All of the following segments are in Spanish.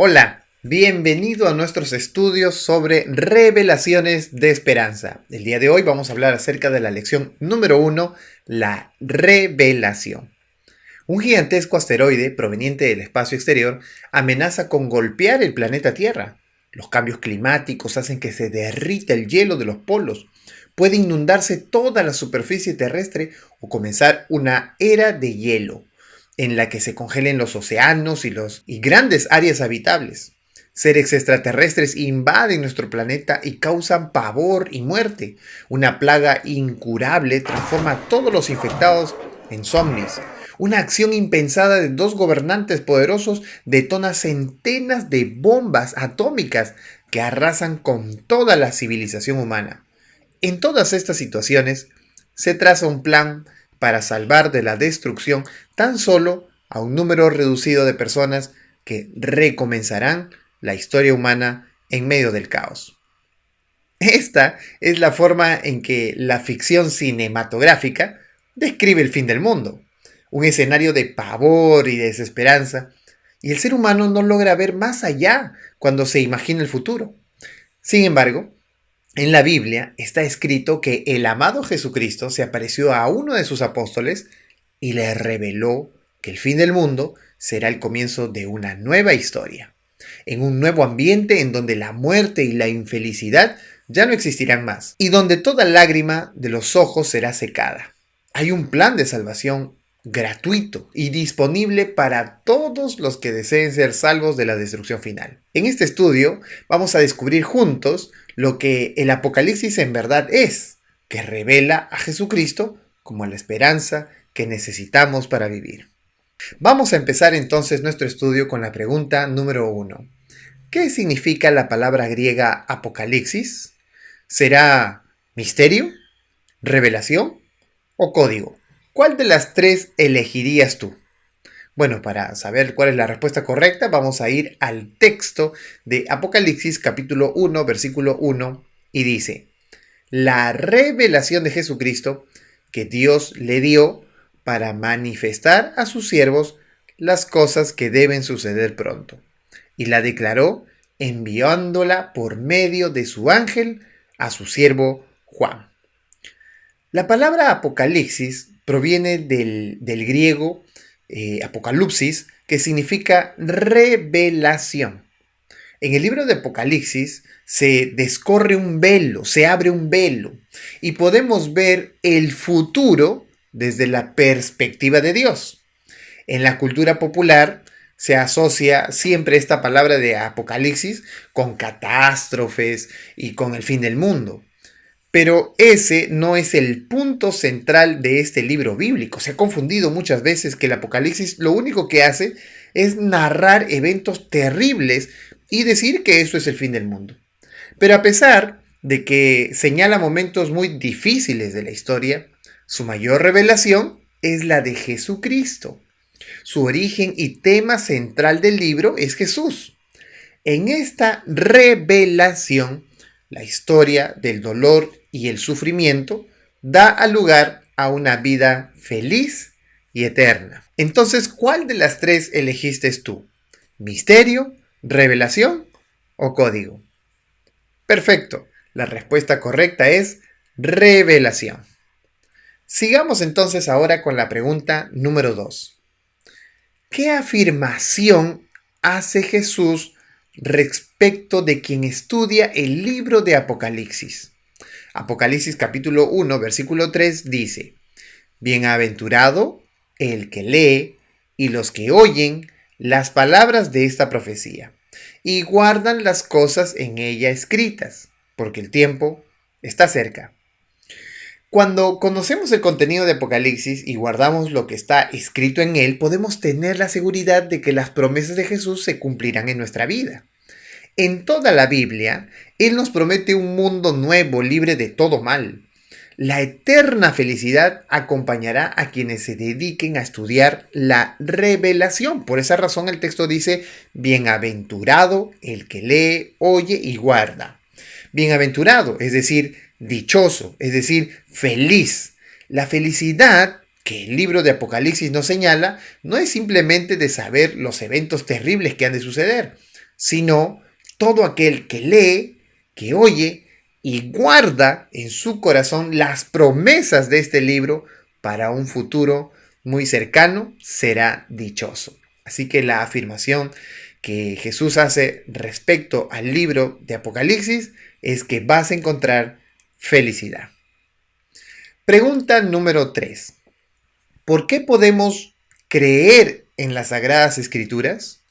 Hola, bienvenido a nuestros estudios sobre revelaciones de esperanza. El día de hoy vamos a hablar acerca de la lección número 1, la revelación. Un gigantesco asteroide proveniente del espacio exterior amenaza con golpear el planeta Tierra. Los cambios climáticos hacen que se derrita el hielo de los polos. Puede inundarse toda la superficie terrestre o comenzar una era de hielo, en la que se congelen los océanos y grandes áreas habitables. Seres extraterrestres invaden nuestro planeta y causan pavor y muerte. Una plaga incurable transforma a todos los infectados en zombies. Una acción impensada de dos gobernantes poderosos detona centenas de bombas atómicas que arrasan con toda la civilización humana. En todas estas situaciones, se traza un plan para salvar de la destrucción tan solo a un número reducido de personas que recomenzarán la historia humana en medio del caos. Esta es la forma en que la ficción cinematográfica describe el fin del mundo, un escenario de pavor y desesperanza, y el ser humano no logra ver más allá cuando se imagina el futuro. Sin embargo, en la Biblia está escrito que el amado Jesucristo se apareció a uno de sus apóstoles y le reveló que el fin del mundo será el comienzo de una nueva historia, en un nuevo ambiente en donde la muerte y la infelicidad ya no existirán más, y donde toda lágrima de los ojos será secada. Hay un plan de salvación gratuito y disponible para todos los que deseen ser salvos de la destrucción final. En este estudio vamos a descubrir juntos lo que el Apocalipsis en verdad es, que revela a Jesucristo como la esperanza que necesitamos para vivir. Vamos a empezar entonces nuestro estudio con la pregunta número 1. ¿Qué significa la palabra griega Apocalipsis? ¿Será misterio, revelación o código? ¿Cuál de las tres elegirías tú? Bueno, para saber cuál es la respuesta correcta, vamos a ir al texto de Apocalipsis capítulo 1, versículo 1, y dice: la revelación de Jesucristo que Dios le dio para manifestar a sus siervos las cosas que deben suceder pronto, y la declaró enviándola por medio de su ángel a su siervo Juan. La palabra Apocalipsis proviene del griego Apocalipsis, que significa revelación. En el libro de Apocalipsis se descorre un velo, se abre un velo, y podemos ver el futuro desde la perspectiva de Dios. En la cultura popular se asocia siempre esta palabra de Apocalipsis con catástrofes y con el fin del mundo. Pero ese no es el punto central de este libro bíblico. Se ha confundido muchas veces que el Apocalipsis lo único que hace es narrar eventos terribles y decir que eso es el fin del mundo. Pero a pesar de que señala momentos muy difíciles de la historia, su mayor revelación es la de Jesucristo. Su origen y tema central del libro es Jesús. En esta revelación, la historia del dolor y el sufrimiento da lugar a una vida feliz y eterna. Entonces, ¿cuál de las tres elegiste tú? ¿Misterio, revelación o código? Perfecto, la respuesta correcta es revelación. Sigamos entonces ahora con la pregunta número 2. ¿Qué afirmación hace Jesús respecto de quien estudia el libro de Apocalipsis? Apocalipsis capítulo 1, versículo 3 dice: bienaventurado el que lee y los que oyen las palabras de esta profecía y guardan las cosas en ella escritas, porque el tiempo está cerca. Cuando conocemos el contenido de Apocalipsis y guardamos lo que está escrito en él, podemos tener la seguridad de que las promesas de Jesús se cumplirán en nuestra vida. En toda la Biblia, Él nos promete un mundo nuevo, libre de todo mal. La eterna felicidad acompañará a quienes se dediquen a estudiar la revelación. Por esa razón el texto dice: bienaventurado el que lee, oye y guarda. Bienaventurado, es decir, dichoso, es decir, feliz. La felicidad que el libro de Apocalipsis nos señala no es simplemente de saber los eventos terribles que han de suceder. sino todo aquel que lee, que oye y guarda en su corazón las promesas de este libro para un futuro muy cercano será dichoso. Así que la afirmación que Jesús hace respecto al libro de Apocalipsis es que vas a encontrar felicidad. Pregunta número 3. ¿Por qué podemos creer en las Sagradas Escrituras?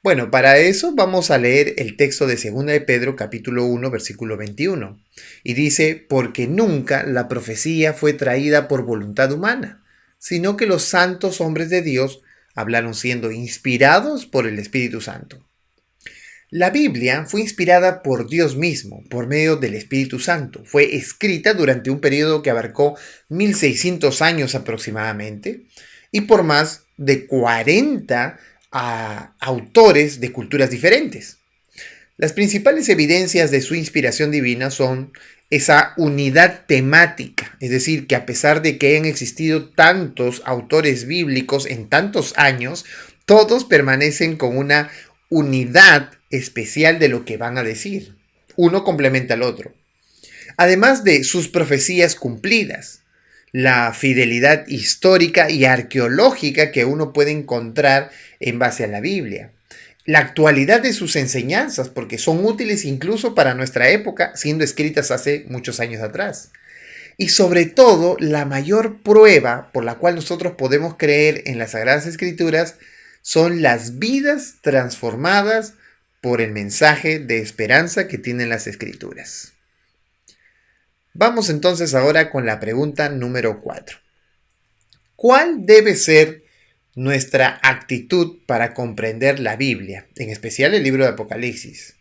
Bueno, para eso vamos a leer el texto de 2 de Pedro capítulo 1 versículo 21. Y dice, porque nunca la profecía fue traída por voluntad humana, sino que los santos hombres de Dios hablaron siendo inspirados por el Espíritu Santo. La Biblia fue inspirada por Dios mismo, por medio del Espíritu Santo. Fue escrita durante un periodo que abarcó 1600 años aproximadamente y por más de 40 autores de culturas diferentes. Las principales evidencias de su inspiración divina son esa unidad temática, es decir, que a pesar de que hayan existido tantos autores bíblicos en tantos años, todos permanecen con una unidad especial de lo que van a decir. Uno complementa al otro. Además de sus profecías cumplidas, la fidelidad histórica y arqueológica que uno puede encontrar en base a la Biblia. La actualidad de sus enseñanzas, porque son útiles incluso para nuestra época, siendo escritas hace muchos años atrás. Y sobre todo, la mayor prueba por la cual nosotros podemos creer en las Sagradas Escrituras son las vidas transformadas por el mensaje de esperanza que tienen las Escrituras. Vamos entonces ahora con la pregunta número 4. ¿Cuál debe ser nuestra actitud para comprender la Biblia, en especial el libro de Apocalipsis?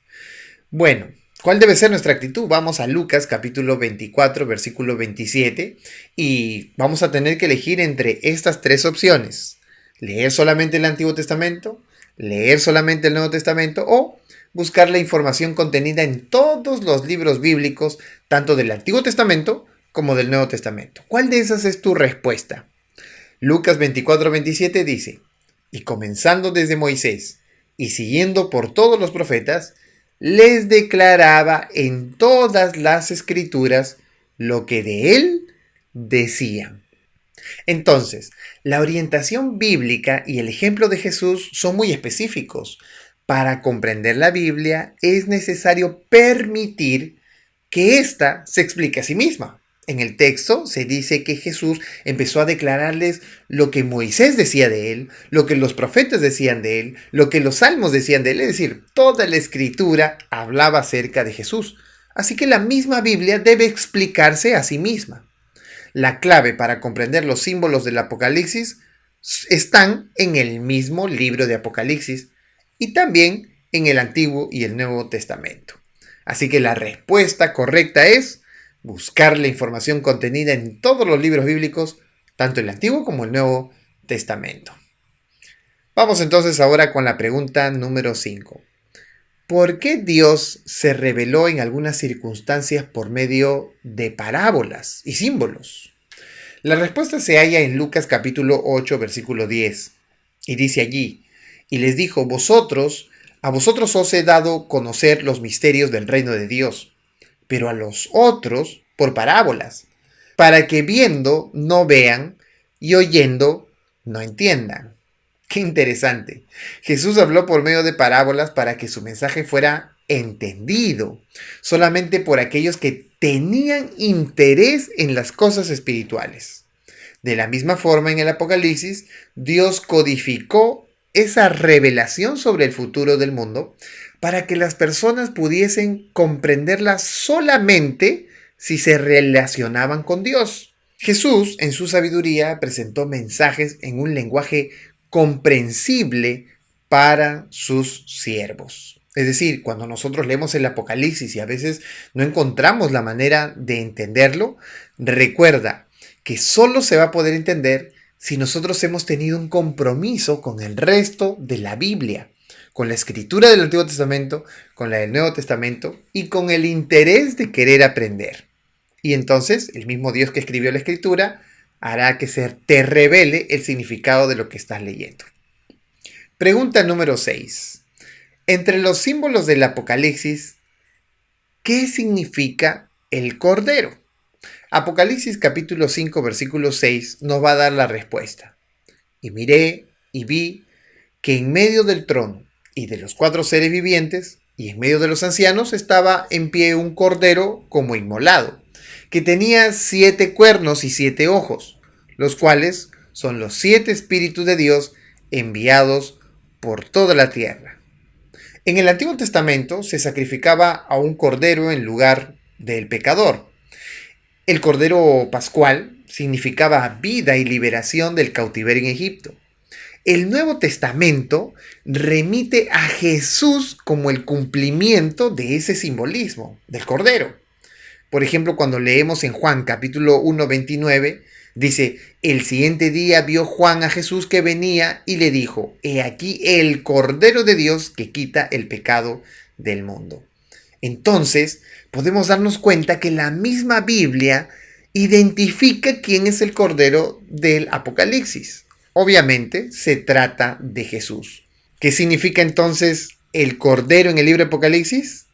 Bueno, ¿cuál debe ser nuestra actitud? Vamos a Lucas capítulo 24, versículo 27 y vamos a tener que elegir entre estas tres opciones. Leer solamente el Antiguo Testamento, leer solamente el Nuevo Testamento o buscar la información contenida en todos los libros bíblicos, tanto del Antiguo Testamento como del Nuevo Testamento. ¿Cuál de esas es tu respuesta? Lucas 24:27 dice, y comenzando desde Moisés y siguiendo por todos los profetas, les declaraba en todas las escrituras lo que de él decían. Entonces, la orientación bíblica y el ejemplo de Jesús son muy específicos. Para comprender la Biblia es necesario permitir que ésta se explique a sí misma. En el texto se dice que Jesús empezó a declararles lo que Moisés decía de él, lo que los profetas decían de él, lo que los salmos decían de él, es decir, toda la escritura hablaba acerca de Jesús. Así que la misma Biblia debe explicarse a sí misma. La clave para comprender los símbolos del Apocalipsis están en el mismo libro de Apocalipsis y también en el Antiguo y el Nuevo Testamento. Así que la respuesta correcta es buscar la información contenida en todos los libros bíblicos, tanto el Antiguo como el Nuevo Testamento. Vamos entonces ahora con la pregunta número 5. ¿Por qué Dios se reveló en algunas circunstancias por medio de parábolas y símbolos? La respuesta se halla en Lucas capítulo 8, versículo 10. Y dice allí, y les dijo, a vosotros os he dado conocer los misterios del reino de Dios, pero a los otros por parábolas, para que viendo no vean y oyendo no entiendan. Qué interesante. Jesús habló por medio de parábolas para que su mensaje fuera entendido solamente por aquellos que tenían interés en las cosas espirituales. De la misma forma, en el Apocalipsis, Dios codificó esa revelación sobre el futuro del mundo para que las personas pudiesen comprenderla solamente si se relacionaban con Dios. Jesús, en su sabiduría, presentó mensajes en un lenguaje comprensible para sus siervos. Es decir, cuando nosotros leemos el Apocalipsis y a veces no encontramos la manera de entenderlo, recuerda que solo se va a poder entender si nosotros hemos tenido un compromiso con el resto de la Biblia, con la escritura del Antiguo Testamento, con la del Nuevo Testamento y con el interés de querer aprender. Y entonces el mismo Dios que escribió la escritura hará que te revele el significado de lo que estás leyendo. Pregunta número 6. Entre los símbolos del Apocalipsis, ¿qué significa el Cordero? Apocalipsis capítulo 5, versículo 6 nos va a dar la respuesta. Y miré y vi que en medio del trono y de los 4 seres vivientes y en medio de los ancianos estaba en pie un cordero como inmolado, que tenía 7 cuernos y 7 ojos, los cuales son los 7 espíritus de Dios enviados por toda la tierra. En el Antiguo Testamento se sacrificaba a un cordero en lugar del pecador. El cordero pascual significaba vida y liberación del cautiverio en Egipto. El Nuevo Testamento remite a Jesús como el cumplimiento de ese simbolismo del cordero. Por ejemplo, cuando leemos en Juan capítulo 1, 29, dice, el siguiente día vio Juan a Jesús que venía y le dijo, he aquí el Cordero de Dios que quita el pecado del mundo. Entonces, podemos darnos cuenta que la misma Biblia identifica quién es el Cordero del Apocalipsis. Obviamente, se trata de Jesús. ¿Qué significa entonces el Cordero en el libro de Apocalipsis?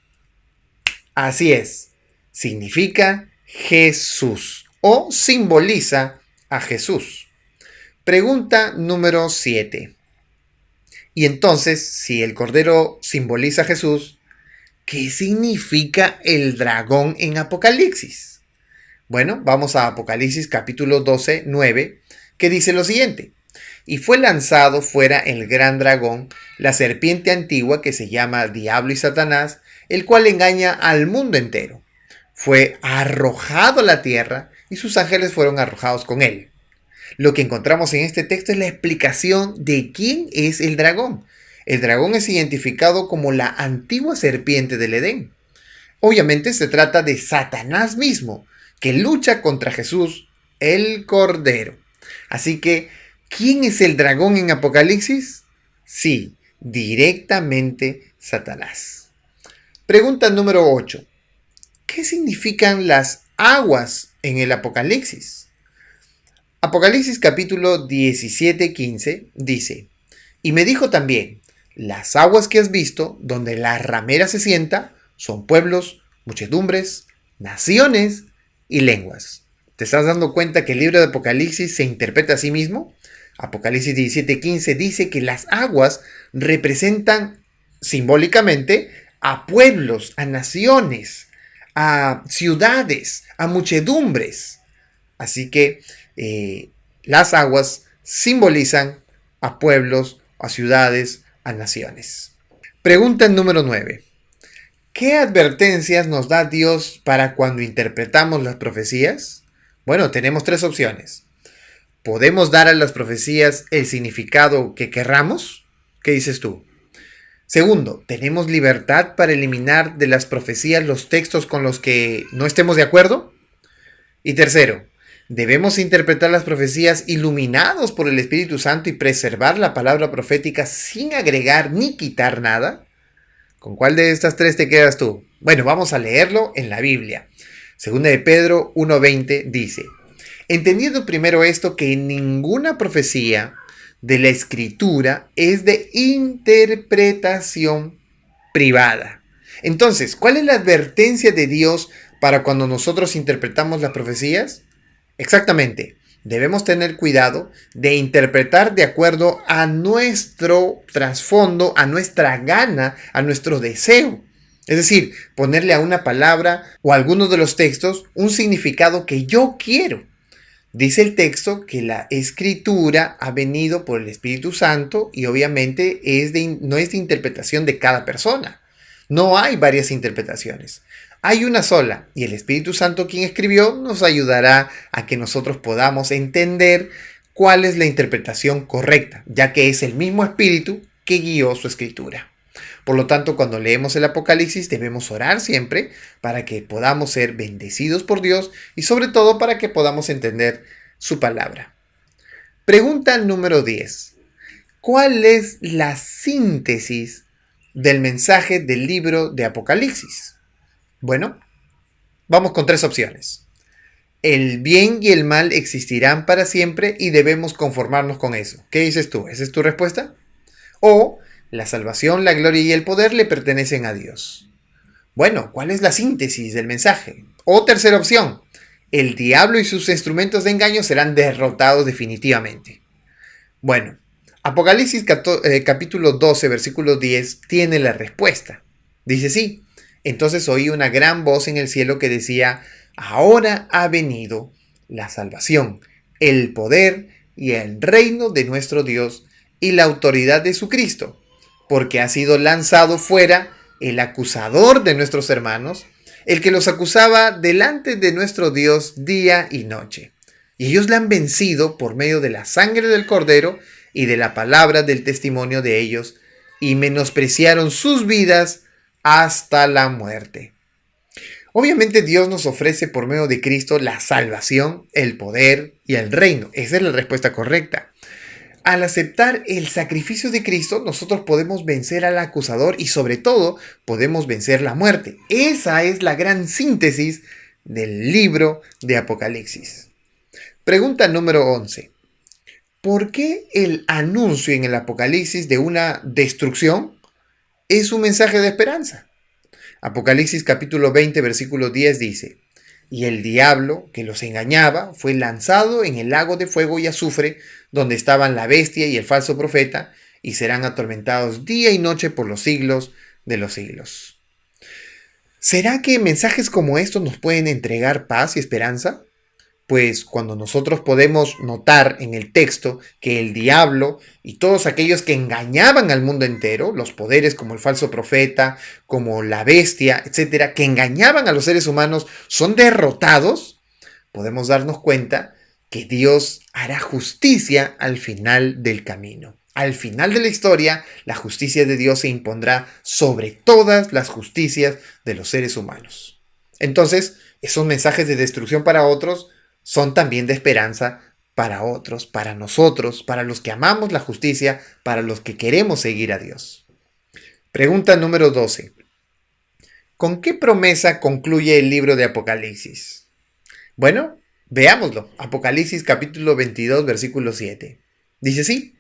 Así es, significa Jesús o simboliza a Jesús. Pregunta número 7. Y entonces, si el Cordero simboliza a Jesús, ¿qué significa el dragón en Apocalipsis? Bueno, vamos a Apocalipsis capítulo 12, 9, que dice lo siguiente. Y fue lanzado fuera el gran dragón, la serpiente antigua que se llama Diablo y Satanás, el cual engaña al mundo entero. Fue arrojado a la tierra y sus ángeles fueron arrojados con él. Lo que encontramos en este texto es la explicación de quién es el dragón. El dragón es identificado como la antigua serpiente del Edén. Obviamente se trata de Satanás mismo, que lucha contra Jesús, el Cordero. Así que, ¿quién es el dragón en Apocalipsis? Sí, directamente Satanás. Pregunta número 8. ¿Qué significan las aguas en el Apocalipsis? Apocalipsis capítulo 17, 15 dice, y me dijo también, las aguas que has visto, donde la ramera se sienta, son pueblos, muchedumbres, naciones y lenguas. ¿Te estás dando cuenta que el libro de Apocalipsis se interpreta a sí mismo? Apocalipsis 17:15 dice que las aguas representan simbólicamente a pueblos, a naciones, a ciudades, a muchedumbres. Así que las aguas simbolizan a pueblos, a ciudades, a naciones. Pregunta número 9. ¿Qué advertencias nos da Dios para cuando interpretamos las profecías? Bueno, tenemos 3 opciones. ¿Podemos dar a las profecías el significado que querramos? ¿Qué dices tú? Segundo, ¿tenemos libertad para eliminar de las profecías los textos con los que no estemos de acuerdo? Y tercero, ¿debemos interpretar las profecías iluminados por el Espíritu Santo y preservar la palabra profética sin agregar ni quitar nada? ¿Con cuál de estas 3 te quedas tú? Bueno, vamos a leerlo en la Biblia. Segunda de Pedro 1:20 dice, entendiendo primero esto, que ninguna profecía de la Escritura es de interpretación privada. Entonces, ¿cuál es la advertencia de Dios para cuando nosotros interpretamos las profecías? Exactamente, debemos tener cuidado de interpretar de acuerdo a nuestro trasfondo, a nuestra gana, a nuestro deseo. Es decir, ponerle a una palabra o a algunos de los textos un significado que yo quiero. Dice el texto que la escritura ha venido por el Espíritu Santo y obviamente no es de interpretación de cada persona. No hay varias interpretaciones. Hay una sola y el Espíritu Santo, quien escribió, nos ayudará a que nosotros podamos entender cuál es la interpretación correcta, ya que es el mismo Espíritu que guió su escritura. Por lo tanto, cuando leemos el Apocalipsis debemos orar siempre para que podamos ser bendecidos por Dios y sobre todo para que podamos entender su palabra. Pregunta número 10. ¿Cuál es la síntesis del mensaje del libro de Apocalipsis? Bueno, vamos con 3 opciones. El bien y el mal existirán para siempre y debemos conformarnos con eso. ¿Qué dices tú? ¿Esa es tu respuesta? O La salvación, la gloria y el poder le pertenecen a Dios. Bueno, ¿cuál es la síntesis del mensaje? O tercera opción, el diablo y sus instrumentos de engaño serán derrotados definitivamente. Bueno, Apocalipsis capítulo 12, versículo 10 tiene la respuesta. Dice sí, entonces oí una gran voz en el cielo que decía, ahora ha venido la salvación, el poder y el reino de nuestro Dios y la autoridad de su Cristo, porque ha sido lanzado fuera el acusador de nuestros hermanos, el que los acusaba delante de nuestro Dios día y noche. Y ellos le han vencido por medio de la sangre del Cordero y de la palabra del testimonio de ellos, y menospreciaron sus vidas hasta la muerte. Obviamente Dios nos ofrece por medio de Cristo la salvación, el poder y el reino. Esa es la respuesta correcta. Al aceptar el sacrificio de Cristo, nosotros podemos vencer al acusador y sobre todo podemos vencer la muerte. Esa es la gran síntesis del libro de Apocalipsis. Pregunta número 11. ¿Por qué el anuncio en el Apocalipsis de una destrucción es un mensaje de esperanza? Apocalipsis capítulo 20, versículo 10 dice, y el diablo que los engañaba fue lanzado en el lago de fuego y azufre, donde estaban la bestia y el falso profeta, y serán atormentados día y noche por los siglos de los siglos. ¿Será que mensajes como estos nos pueden entregar paz y esperanza? Pues cuando nosotros podemos notar en el texto que el diablo y todos aquellos que engañaban al mundo entero, los poderes como el falso profeta, como la bestia, etcétera, que engañaban a los seres humanos, son derrotados, podemos darnos cuenta que Dios hará justicia al final del camino. Al final de la historia, la justicia de Dios se impondrá sobre todas las justicias de los seres humanos. Entonces, esos mensajes de destrucción para otros son también de esperanza para otros, para nosotros, para los que amamos la justicia, para los que queremos seguir a Dios. Pregunta número 12. ¿Con qué promesa concluye el libro de Apocalipsis? Bueno, veámoslo. Apocalipsis capítulo 22, versículo 7. Dice así,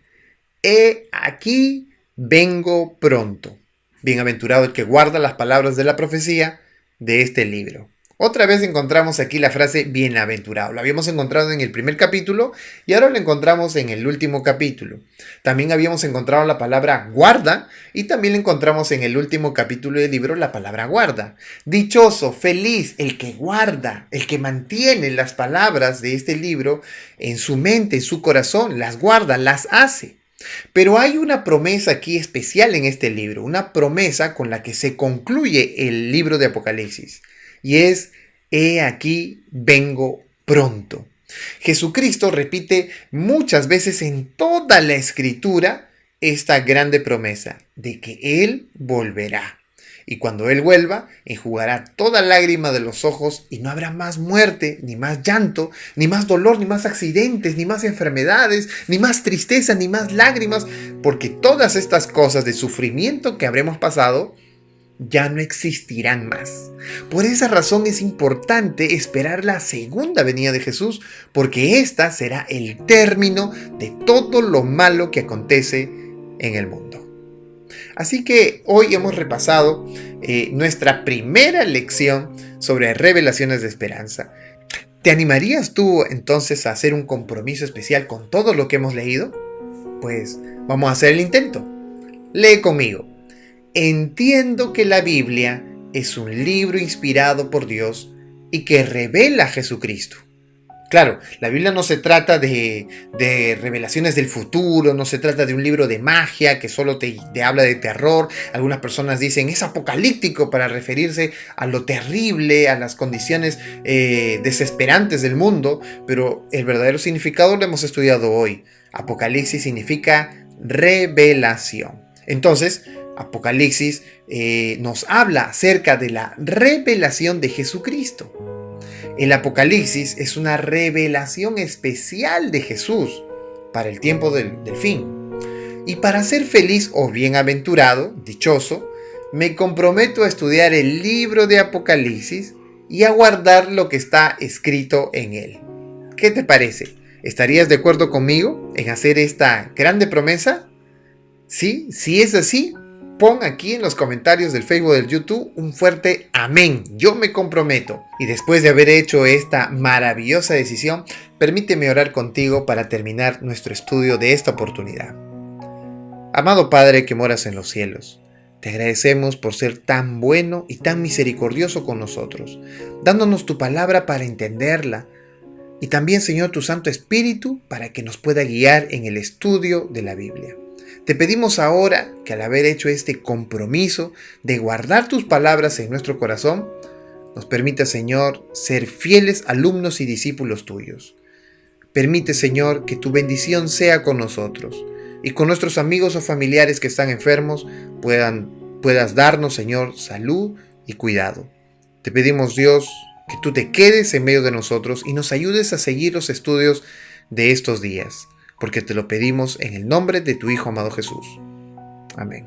he aquí vengo pronto. Bienaventurado el que guarda las palabras de la profecía de este libro. Otra vez encontramos aquí la frase bienaventurado. La habíamos encontrado en el primer capítulo y ahora la encontramos en el último capítulo. También habíamos encontrado la palabra guarda y también la encontramos en el último capítulo del libro la palabra guarda. Dichoso, feliz, el que guarda, el que mantiene las palabras de este libro en su mente, en su corazón, las guarda, las hace. Pero hay una promesa aquí especial en este libro, una promesa con la que se concluye el libro de Apocalipsis. Y es, he aquí, vengo pronto. Jesucristo repite muchas veces en toda la escritura esta grande promesa de que Él volverá. Y cuando Él vuelva, enjugará toda lágrima de los ojos y no habrá más muerte, ni más llanto, ni más dolor, ni más accidentes, ni más enfermedades, ni más tristeza, ni más lágrimas, porque todas estas cosas de sufrimiento que habremos pasado ya no existirán más. Por esa razón es importante esperar la segunda venida de Jesús, porque esta será el término de todo lo malo que acontece en el mundo. Así que hoy hemos repasado nuestra primera lección sobre revelaciones de esperanza. ¿Te animarías tú entonces a hacer un compromiso especial con todo lo que hemos leído? Pues vamos a hacer el intento. Lee conmigo. Entiendo que la Biblia es un libro inspirado por Dios y que revela a Jesucristo. Claro, la Biblia no se trata de revelaciones del futuro, no se trata de un libro de magia que solo te habla de terror. Algunas personas dicen es apocalíptico para referirse a lo terrible, a las condiciones desesperantes del mundo, pero el verdadero significado lo hemos estudiado hoy. Apocalipsis significa revelación. Entonces, Apocalipsis nos habla acerca de la revelación de Jesucristo. El Apocalipsis es una revelación especial de Jesús para el tiempo del fin. Y para ser feliz o bienaventurado, dichoso, me comprometo a estudiar el libro de Apocalipsis y a guardar lo que está escrito en él. ¿Qué te parece? ¿Estarías de acuerdo conmigo en hacer esta grande promesa? ¿Sí? Si es así, pon aquí en los comentarios del Facebook del YouTube un fuerte amén. Yo me comprometo. Y después de haber hecho esta maravillosa decisión, permíteme orar contigo para terminar nuestro estudio de esta oportunidad. Amado Padre que moras en los cielos, te agradecemos por ser tan bueno y tan misericordioso con nosotros, dándonos tu palabra para entenderla, y también, Señor, tu Santo Espíritu para que nos pueda guiar en el estudio de la Biblia. Te pedimos ahora que al haber hecho este compromiso de guardar tus palabras en nuestro corazón, nos permita, Señor, ser fieles alumnos y discípulos tuyos. Permite, Señor, que tu bendición sea con nosotros y con nuestros amigos o familiares que están enfermos puedas darnos, Señor, salud y cuidado. Te pedimos, Dios, que tú te quedes en medio de nosotros y nos ayudes a seguir los estudios de estos días, porque te lo pedimos en el nombre de tu Hijo amado Jesús. Amén.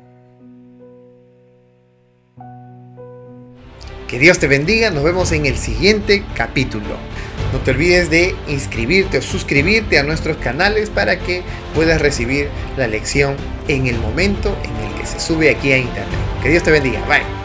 Que Dios te bendiga, nos vemos en el siguiente capítulo. No te olvides de inscribirte o suscribirte a nuestros canales para que puedas recibir la lección en el momento en el que se sube aquí a internet. Que Dios te bendiga. Bye.